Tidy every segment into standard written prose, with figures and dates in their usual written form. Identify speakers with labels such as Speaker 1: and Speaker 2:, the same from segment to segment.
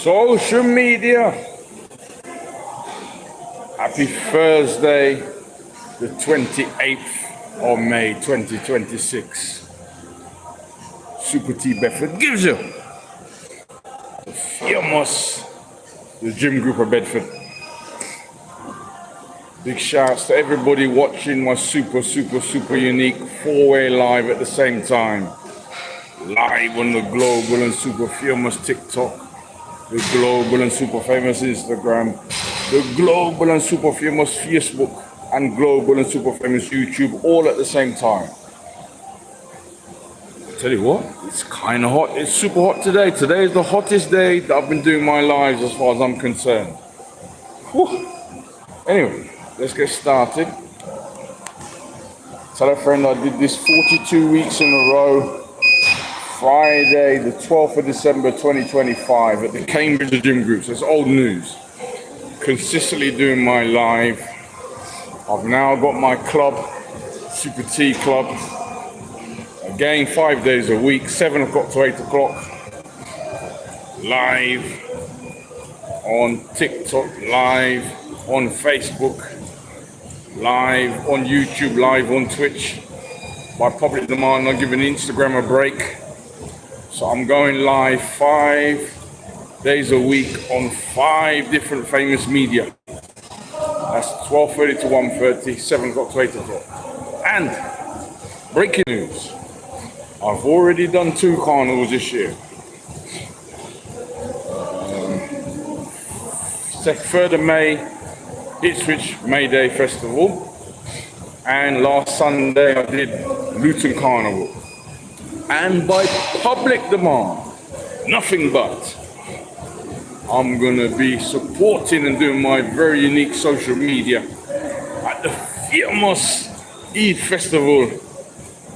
Speaker 1: Social media. Happy Thursday, the 28th of May 2026. Super T Bedford gives you the famous, the gym group of Bedford. Big shouts to everybody watching my super unique four-way live at the same time. Live on the global and super famous TikTok, the global and super famous Instagram, the global and super famous Facebook, and global and super famous YouTube, all at the same time. Tell you what, it's kind of hot. It's super hot today. Today is the hottest day that I've been doing my lives as far as I'm concerned. Whew. Anyway, let's get started. Tell a friend I did this 42 weeks in a row. Friday, the 12th of December 2025 at the Cambridge Gym Group. So it's old news. Consistently doing my live. I've now got my club, Super T Club. Again, 5 days a week, 7 o'clock to 8 o'clock. Live on TikTok, live on Facebook, live on YouTube, live on Twitch. By public demand, I'm giving Instagram a break. So I'm going live 5 days a week on 5 different famous media. That's 12:30 to 1:30, 7 o'clock to 8 o'clock. And breaking news, I've already done 2 carnivals this year. 3rd of May, Ipswich May Day Festival. And last Sunday I did Luton Carnival. And by public demand, nothing but, I'm gonna be supporting and doing my very unique social media at the famous Eid Festival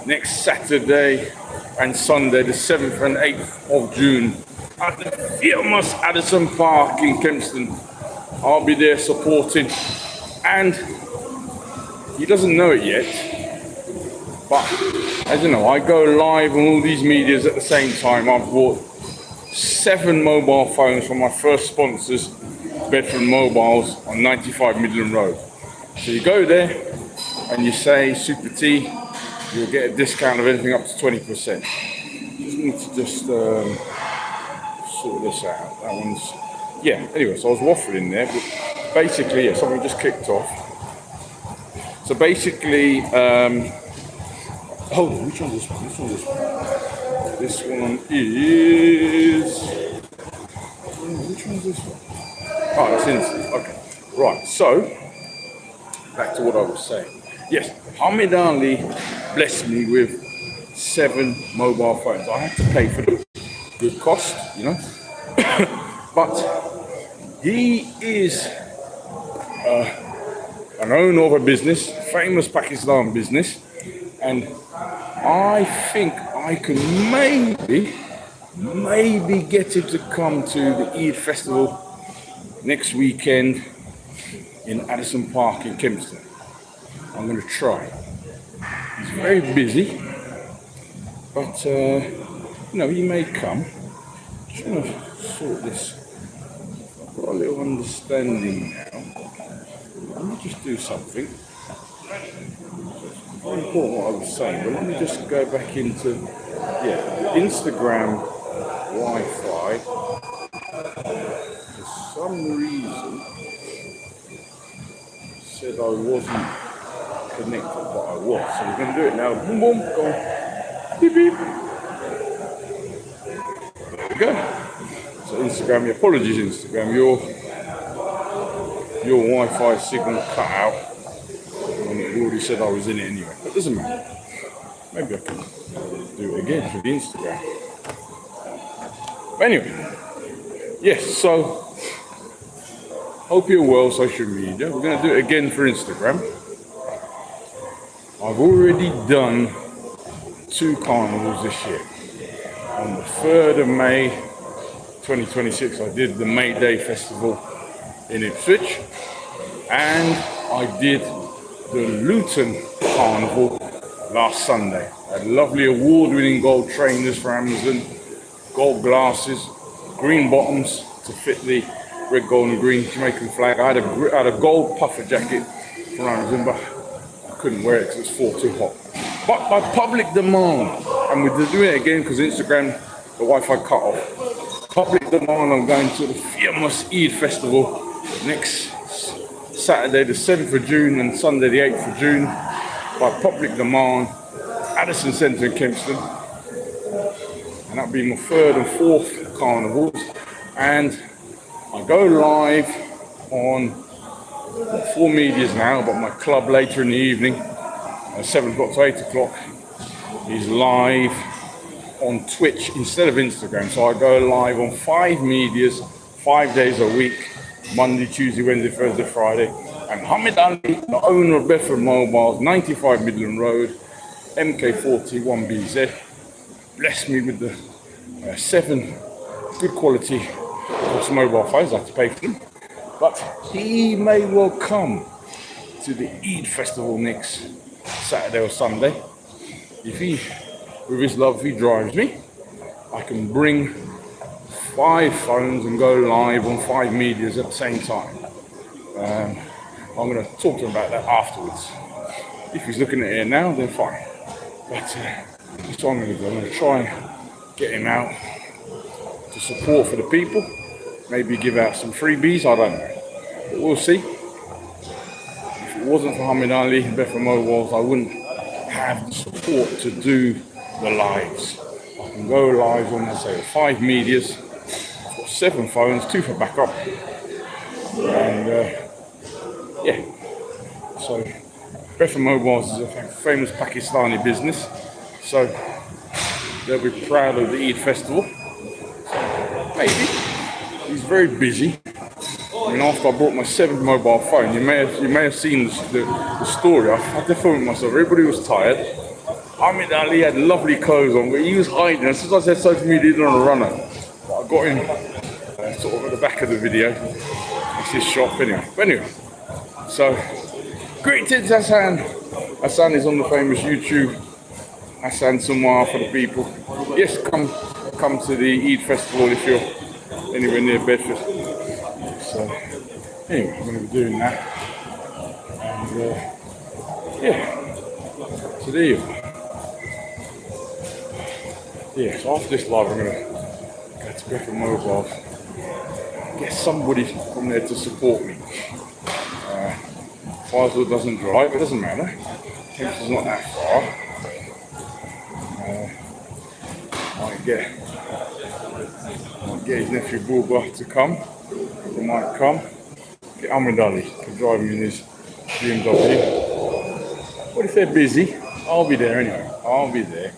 Speaker 1: next Saturday and Sunday, the 7th and 8th of June at the famous Addison Park in Kempston. I'll be there supporting, and he doesn't know it yet, but as you know, I go live on all these medias at the same time. I've bought 7 mobile phones from my first sponsors, Bedford Mobiles on 95 Midland Road. So you go there and you say Super T, you'll get a discount of anything up to 20%. Just need to sort this out. That one's, yeah, anyway, so I was waffling there, but basically, yeah, something just kicked off. So basically, hold on, which one's this one? Which one's this one? This one is, which one's this one? Oh, that's instant, okay. Right, so, back to what I was saying. Yes, Hamid Ali blessed me with 7 mobile phones. I had to pay for them. Good cost, you know. But he is an owner of a business, famous Pakistan business, and I think I can maybe get him to come to the Eid festival next weekend in Addison Park in Kempston. I'm going to try. He's very busy, but he may come. Just want to sort this. I've got a little understanding now. Let me just do something. It's very important what I was saying, but let me just go back into Instagram Wi-Fi. For some reason, it said I wasn't connected, but I was. So we're going to do it now. Boom, boom, go on. Beep, beep. There we go. So Instagram, apologies Instagram, your Wi-Fi signal cut out, and it already said I was in it anyway. But it doesn't matter. Maybe I can do it again for the Instagram. But anyway, yes. So hope you're well, social media. We're going to do it again for Instagram. I've already done 2 carnivals this year. On the 3rd of May 2026, I did the May Day Festival in Ipswich, and I did the Luton Carnival last Sunday. I had lovely award-winning gold trainers for Amazon, gold glasses, green bottoms to fit the red, gold and green Jamaican flag. I had a gold puffer jacket from Amazon, but I couldn't wear it because it's far too hot. But by public demand, and we're doing it again because Instagram, the Wi-Fi cut off. Public demand, I'm going to the famous Eid festival next Saturday the 7th of June and Sunday the 8th of June. By public demand, Addison Centre in Kempston. And that'll be my 3rd and 4th carnivals. And I go live on 4 medias now, but my club later in the evening, 7 o'clock to 8 o'clock, is live on Twitch instead of Instagram. So I go live on 5 medias, 5 days a week, Monday, Tuesday, Wednesday, Thursday, Friday. And Hamid Ali, the owner of Bedford Mobiles, 95 Midland Road, MK41BZ, blessed me with the 7 good quality mobile phones. I have to pay for them. But he may well come to the Eid festival next Saturday or Sunday. If he, with his love, if he drives me, I can bring 5 phones and go live on 5 medias at the same time. I'm going to talk to him about that afterwards. If he's looking at it now, then fine. But that's what I'm going to do. I'm going to try and get him out to support for the people. Maybe give out some freebies, I don't know. But we'll see. If it wasn't for Hamid Ali and Bedford Mobiles, I wouldn't have the support to do the lives. I can go live on, let's say, 5 medias. I've got 7 phones, 2 for backup. And so Bedford Mobiles is a famous Pakistani business. So they'll be proud of the Eid festival. So maybe. He's very busy. I mean, after I bought my 7th mobile phone, you may have seen the story. I had to film myself. Everybody was tired. Hamid Ali had lovely clothes on, but he was hiding. As soon as I said social media, he didn't want to run it. But I got him sort of at the back of the video. It's his shop anyway. But anyway, so greetings, Hassan. Hassan is on the famous YouTube Hassan Sumar for the people. Yes, come to the Eid festival if you're anywhere near Bedford. So anyway, I'm going to be doing that. And so there you go. Yeah, so after this live, I'm going to go to Bedford Mobile, get somebody from there to support me. Faisal doesn't drive, it doesn't matter. Kempston's not that far. Might get his nephew Bulba to come. He might come. Get Hamid Ali to drive me in his BMW. But if they're busy, I'll be there anyway. I'll be there.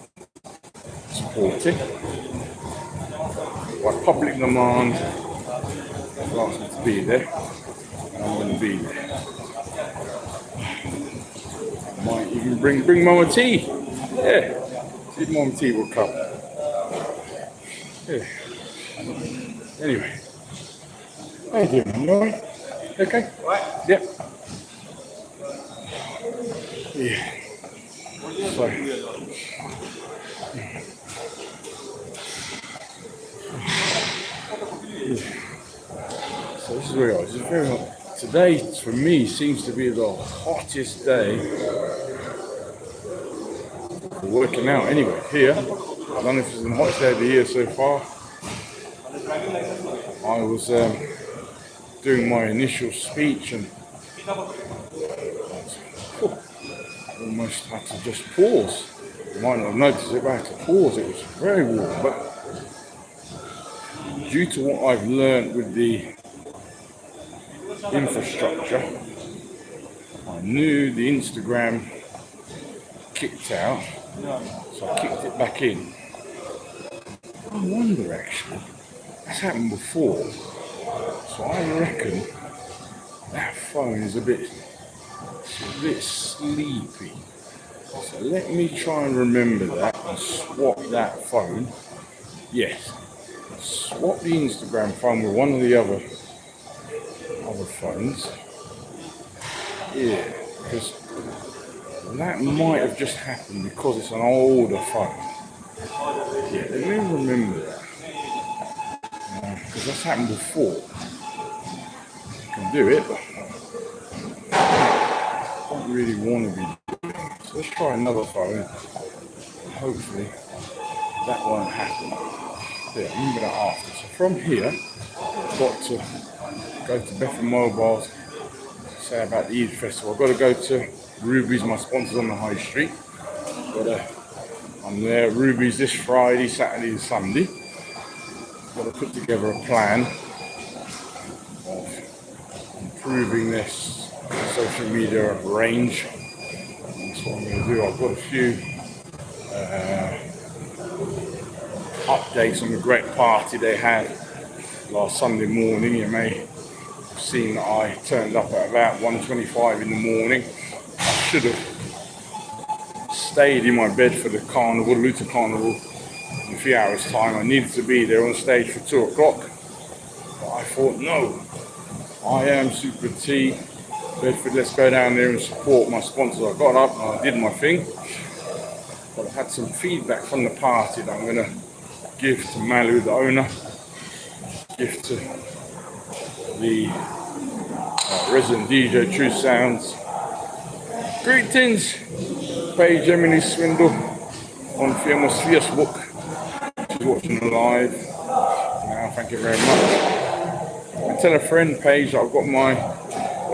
Speaker 1: support it. By public demand, they asked me to be there, and I'm going to be there. Might even bring Mama T. Yeah, see if Mama T will come. Yeah. Anyway, how you doing, man? You alright? Okay? What? Yep. Yeah. So this is where I was. It's very hot. Today, for me, seems to be the hottest day for working out. Anyway, here, I don't know if it's the hottest day of the year so far. I was doing my initial speech and almost had to just pause. You might not have noticed it, but I had to pause. It was very warm, but due to what I've learned with the infrastructure, I knew the Instagram kicked out, so I kicked it back in. I wonder actually, that's happened before, so I reckon that phone is a bit sleepy. So let me try and remember that and swap that phone. Yes, swap the Instagram phone with one of the other phones. Yeah, because that might have just happened because it's an older phone. Yeah, let me remember that. Because that's happened before. I can do it, but I don't really want to be doing it. So let's try another phone. Hopefully that won't happen. Yeah, remember that after. So from here, I've got to go to Bedford Mobiles, say about the Eid Festival. I've got to go to Ruby's, my sponsors on the High Street. I'm there at Ruby's this Friday, Saturday and Sunday. Got to put together a plan of improving this social media range. That's what I'm going to do. I've got a few updates on the great party they had last Sunday morning. You may have seen that I turned up at about 1:25 in the morning. I should have stayed in my bed for the carnival, Luton Carnival, in a few hours' time. I needed to be there on stage for 2 o'clock. But I thought, no, I am Super T. Bedford, let's go down there and support my sponsors. I got up and I did my thing. But I had some feedback from the party that I'm going to give to Malu, the owner, give to the resident DJ, True Sounds. Greetings, Paige Emily Swindle on Facebook. She's watching live now, thank you very much. And tell a friend, Paige, that I've got my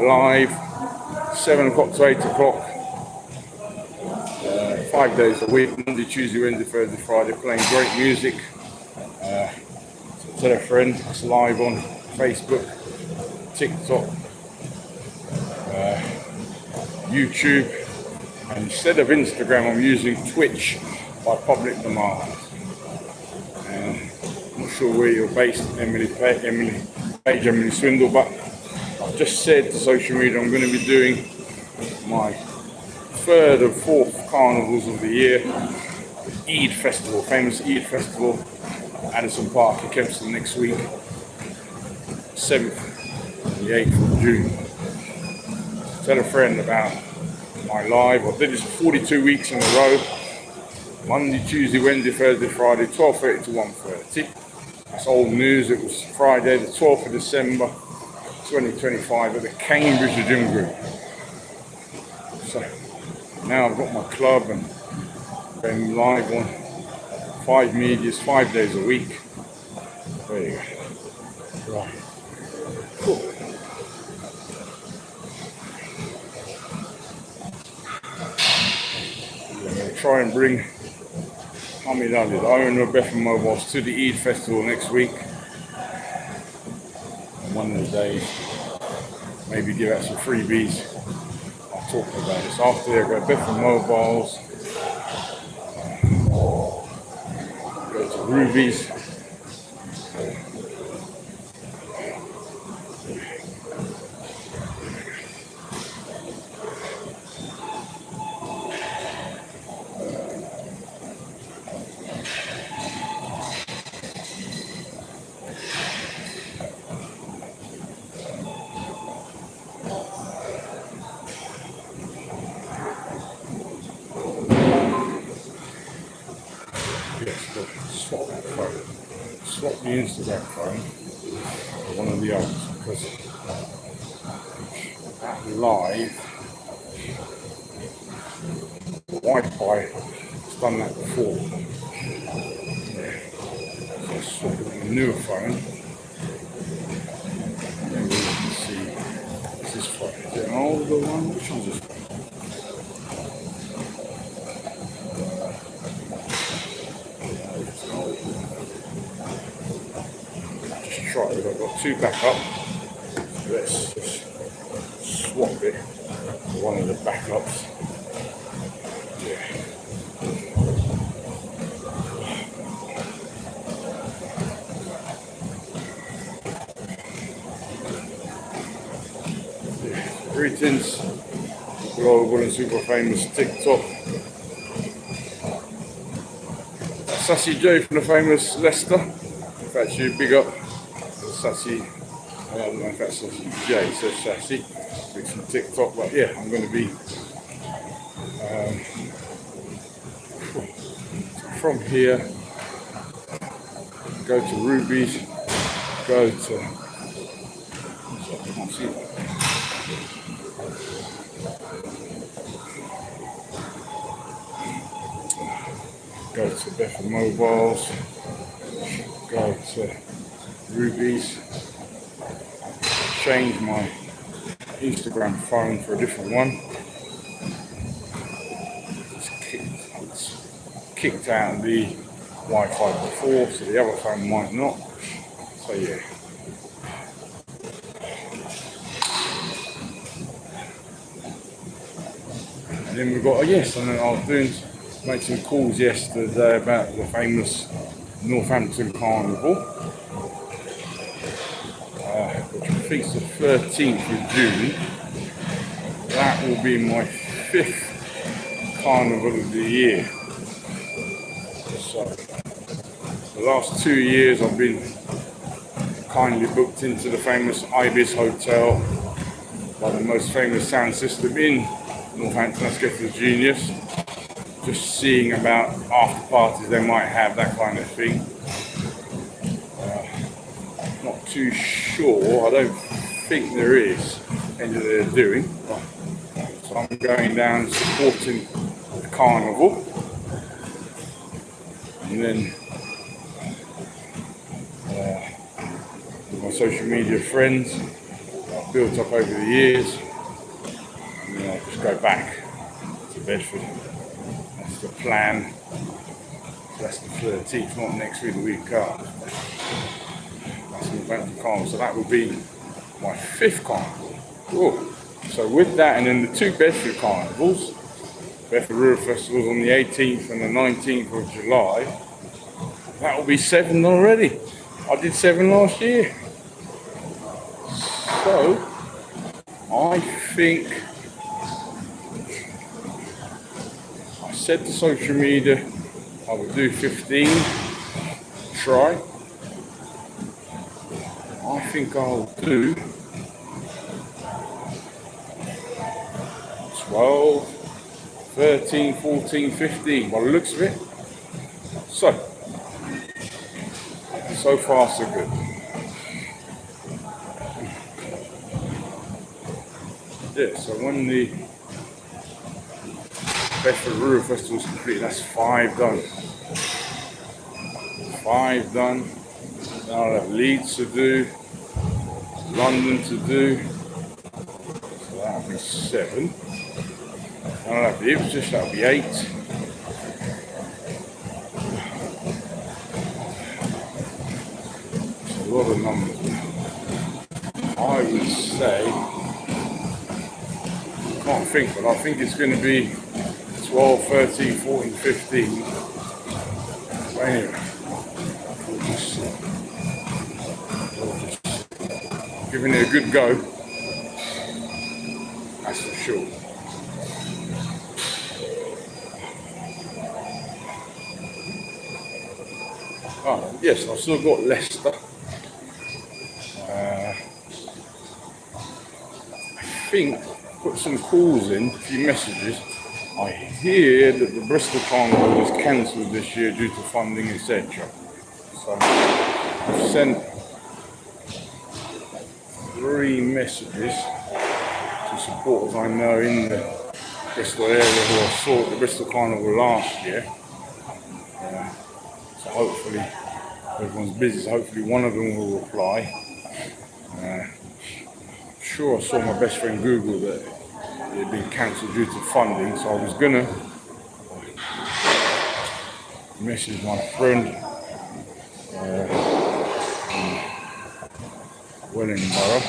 Speaker 1: live 7 o'clock to 8 o'clock, 5 days a week, Monday, Tuesday, Wednesday, Thursday, Friday, playing great music. So tell a friend, it's live on Facebook, TikTok, YouTube, and instead of Instagram I'm using Twitch by public demand. I'm not sure where you're based, Paige Emily Swindle, but I've just said to social media I'm going to be doing my 3rd and 4th carnivals of the year, the Eid Festival, famous Eid Festival, Addison Park in Kempston next week, 7th and the 8th of June. Tell a friend about my live. I did this for 42 weeks in a row. Monday, Tuesday, Wednesday, Thursday, Friday, 12:30 to 1:30. That's old news. It was Friday, the 12th of December, 2025 at the Cambridge Gym Group. So now I've got my club and going live on 5 medias, 5 days a week. There you go. Right. Cool. I'm going to try and bring Hamid Ali, the owner of Bedford Mobiles, to the Eid Festival next week. On one of the days, maybe give out some freebies. I'll talk about it. So after I go Bedford Mobiles, rubies. Yes, look, swap that phone. Swap the Instagram phone for one of the others because that live Wi-Fi has done that before. Yeah. So swap it on the newer phone. And we can see what's this phone. Is it an older one? Which one's this phone? Try it. I've got two backups. Let's just swap it for one of the backups. Yeah. Greetings, global and super famous TikTok. Sassy Joe from the famous Leicester. In fact, you big up Sassy. I don't know if that's Sassy J, so Sassy. Big from TikTok, but yeah, I'm going to be from here. Go to Ruby's. Go to. I can't see that. Go to Bedford Mobiles, go to Ruby's, change my Instagram phone for a different one. It's kicked out of the Wi-Fi before, so the other phone might not. So yeah. And then we've got, yes, and then I was made some calls yesterday about the famous Northampton Carnival, which I think is the 13th of June. That will be my 5th carnival of the year. So, the last 2 years I've been kindly booked into the famous Ibis Hotel by the most famous sound system in Northampton. Let's go for the Genius. Just seeing about after parties they might have, that kind of thing. Not too sure. I don't think there is anything they're doing. So I'm going down supporting the carnival, and then with my social media friends I've built up over the years, and then I'll just go back to Bedford. The plan. That's the 13th, not next week, the week after. That's the Northampton Carnival. So that will be my 5th carnival. Cool. So with that, and then the 2 Bedford carnivals, Bedford Rural Festivals on the 18th and the 19th of July, that will be 7 already. I did 7 last year. So I think said to social media I would do 15, try. I think I'll do 12, 13, 14, 15 by the looks of it. So far so good. Yeah, so when the Bedford Rural Festival is complete, that's 5 done. 5 done. Now I'll have Leeds to do, London to do, so that'll be 7. And I'll have the Ipswich, that'll be 8. It's a lot of numbers. I would say, I can't think, but I think it's going to be 12, 13, 14, 15. But anyway, Giving it a good go, that's for sure. Oh, yes, I've still got Leicester. I think put some calls in, a few messages. I hear that the Bristol Carnival was cancelled this year due to funding, etc. So I've sent 3 messages to supporters I know in the Bristol area who I saw at the Bristol Carnival last year. So hopefully everyone's busy, so hopefully one of them will reply. I'm sure I saw my best friend Google that it had been cancelled due to funding, so I was gonna message my friend in Wellingborough,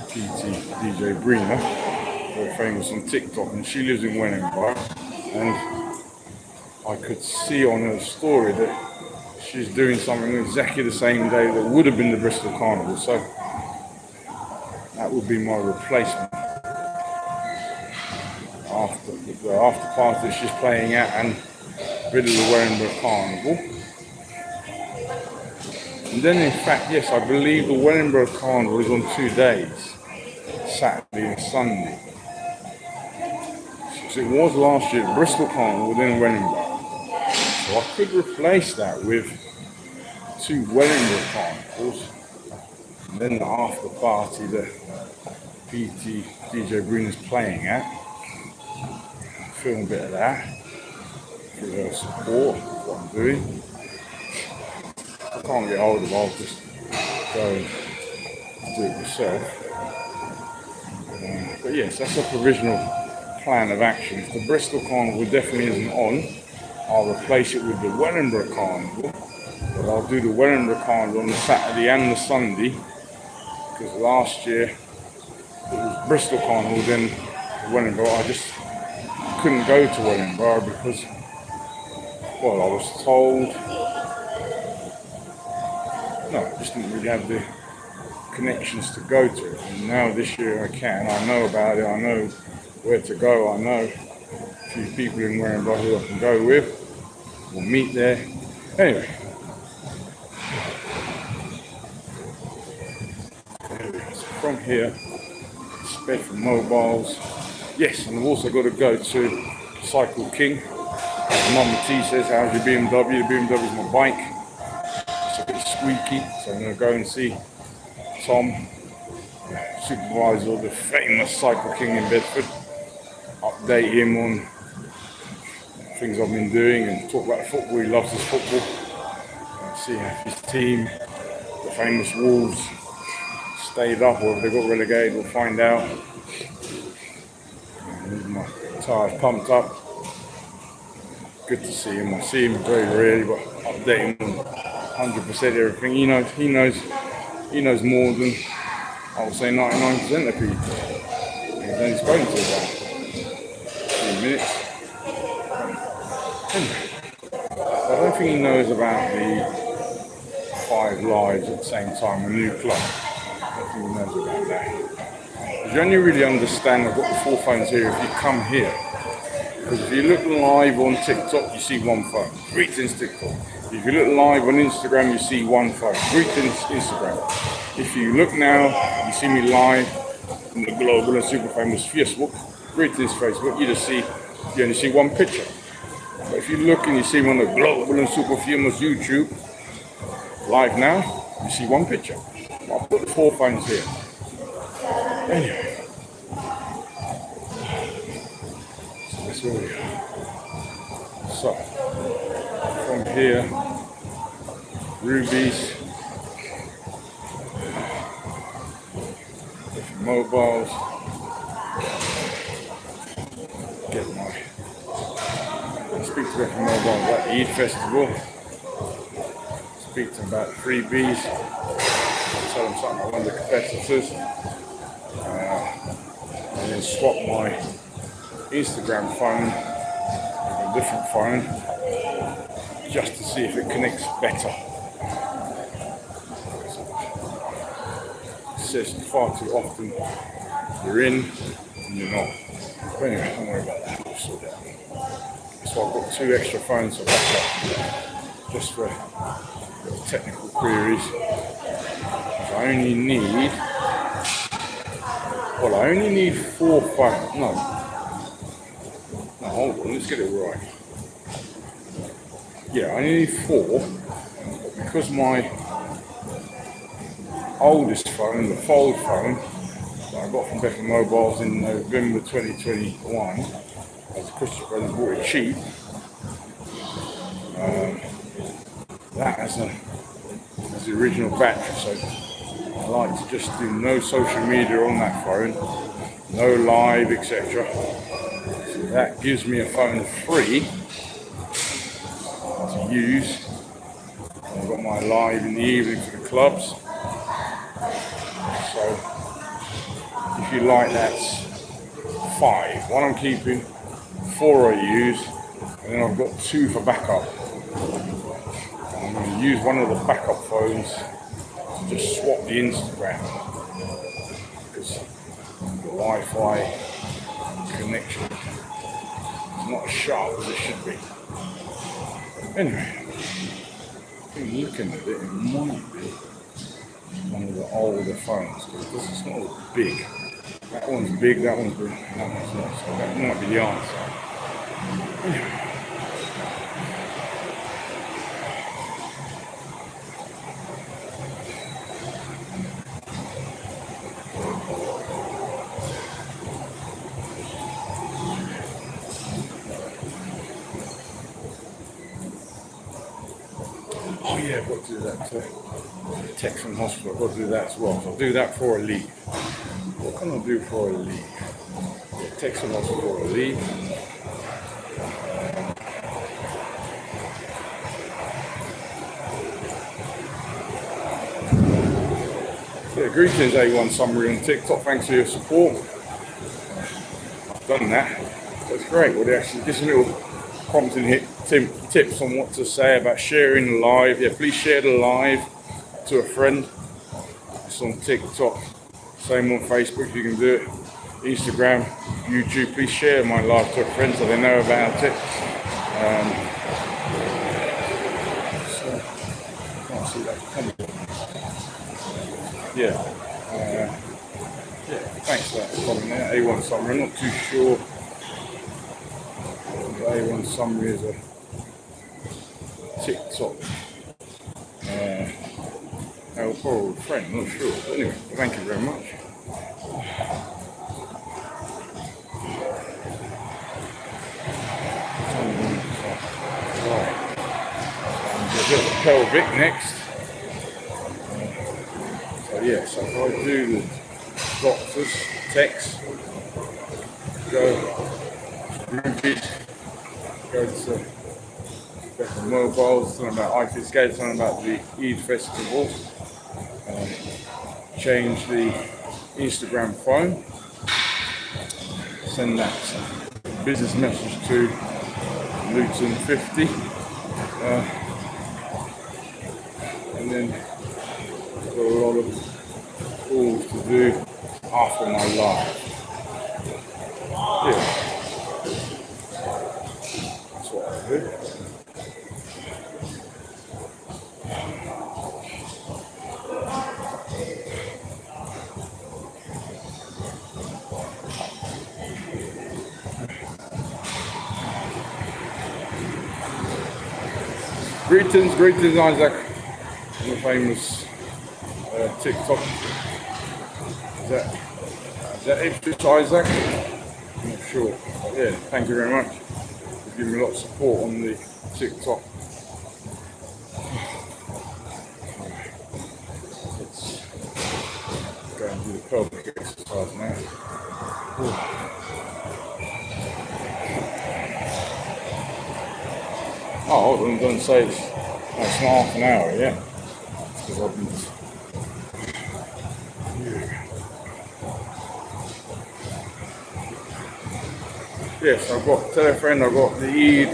Speaker 1: PT DJ Brina, very famous on TikTok, and she lives in Wellingborough, and I could see on her story that she's doing something exactly the same day that would have been the Bristol Carnival, so that would be my replacement after the after party she's playing at and bit of the Wellingborough Carnival. And then in fact, yes, I believe the Wellingborough Carnival is on 2 days, Saturday and Sunday. So it was last year, Bristol Carnival, then Wellingborough. So I could replace that with 2 Wellingborough Carnivals, and then the after party that PT DJ Breen is playing at. Film a bit of that, for her support, what I'm doing. I can't get hold of it, I'll just go and do it myself. But yes, that's a provisional plan of action. If the Bristol Carnival definitely isn't on, I'll replace it with the Wellingborough Carnival. But I'll do the Wellingborough Carnival on the Saturday and the Sunday, because last year it was Bristol Carnival, then Wellingborough. I just couldn't go to Wellingborough because, well, I was told, no, I just didn't really have the connections to go to it. And now this year I can. I know about it, I know where to go, I know a few people in Wellingborough who I can go with. We'll meet there. Anyway. So from here, it's Bedford Mobiles. Yes, and I've also got to go to Cycle King. As Mama T says, how's your BMW? The BMW is my bike. It's a bit squeaky, so I'm going to go and see Tom, supervisor of the famous Cycle King in Bedford. Update him on things I've been doing and talk about football. He loves his football. And see if his team, the famous Wolves, stayed up or if they got relegated, we'll find out. And my tyres pumped up. Good to see him. I see him very rarely, but update him on 100% everything. He knows more than, I would say, 99% of people. He's only spoken to about a few minutes. Anyway, I don't think he knows about the 5 lives at the same time, a new club. I don't think he knows about that. You only really understand, I've got the 4 phones here if you come here. Because if you look live on TikTok, you see 1 phone. Greetings TikTok. If you look live on Instagram, you see 1 phone. Greetings Instagram. If you look now, you see me live on the global and super famous Facebook. Greetings Facebook. You only see 1 picture. But if you look and you see me on the global and super famous YouTube live now, you see 1 picture. I'll put the 4 phones here. Anyway, so that's where we are. So from here, Rubies, Mobiles, get my. Speak to them from Mobiles about the Eid Festival. Speak to them about freebies. Tell them something about one of the competitors. And then swap my Instagram phone with a different phone. just to see if it connects better. It says far too often you're in and you're not. But anyway, don't worry about that. We'll sort it out. So I've got 2 extra phones for backup, just for technical queries. I only need 4 phones. No, hold on, let's get it right. Yeah, I only need 4, but because my oldest phone, the fold phone that I got from Bedford Mobiles in November 2021, as a Christmas present, bought it cheap. That as the original battery, so I like to just do no social media on that phone, no live, etc. So that gives me a phone free to use. I've got my live in the evening for the clubs. So if you like, that's 5. 1 I'm keeping, 4 I use, and then I've got 2 for backup. I'm going to use one of the backup phones to just swap the Instagram, because the Wi-Fi connection is not as sharp as it should be. Anyway, I think looking at it, it might be one of the older phones, because it's not big. That one's big, that one's big, that one's not, so that might be the answer. Anyway. Oh yeah, I've got to do that too. Text from hospital, I've got to do that as well. So I'll do that before I leave. What can I do before I leave? Yeah, text from hospital before I leave. Yeah, greetings A1 Summary on TikTok. Thanks for your support. I've done that. That's great. Well, they actually just a little prompting tips on what to say about sharing the live. Yeah, please share the live to a friend. It's on TikTok. Same on Facebook if you can do it. Instagram, YouTube. Please share my live to a friend so they know about it. So, can't see that coming. Yeah, thanks for that comment there. A1 Summary, I'm not too sure if A1 Summary is a TikTok helper friend, I'm not sure. But anyway, thank you very much. Right, a bit of pelvic next. So yeah, so if I do the doctor's text, go to Bedford Mobiles, something about IFIS Gate, something about the Eid Festival, change the Instagram phone, send that business message to Luton 50, and then got a lot of calls to do after my live. Yeah, that's what I do. Greetings Isaac, the famous TikTok. Is that it, just Isaac? I'm not sure. But yeah, thank you very much for giving me a lot of support on the TikTok. Let's go and do the pelvic exercise now. Oh, hold on, don't say it's not half an hour, yeah. Because I've been. Yes, I've got telephone, I've got the Eid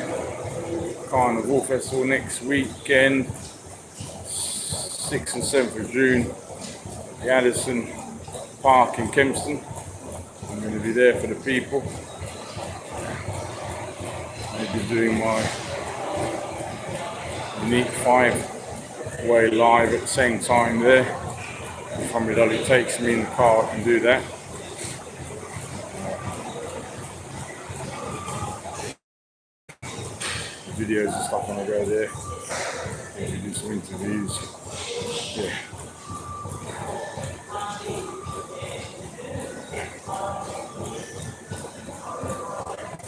Speaker 1: Carnival Festival next weekend, 6th and 7th of June, the Addison Park in Kempston. I'm going to be there for the people. I'll be doing my unique 5-way live at the same time there. If somebody takes me in the car, I can do that. Videos and stuff when I go there. Maybe do some interviews. Yeah.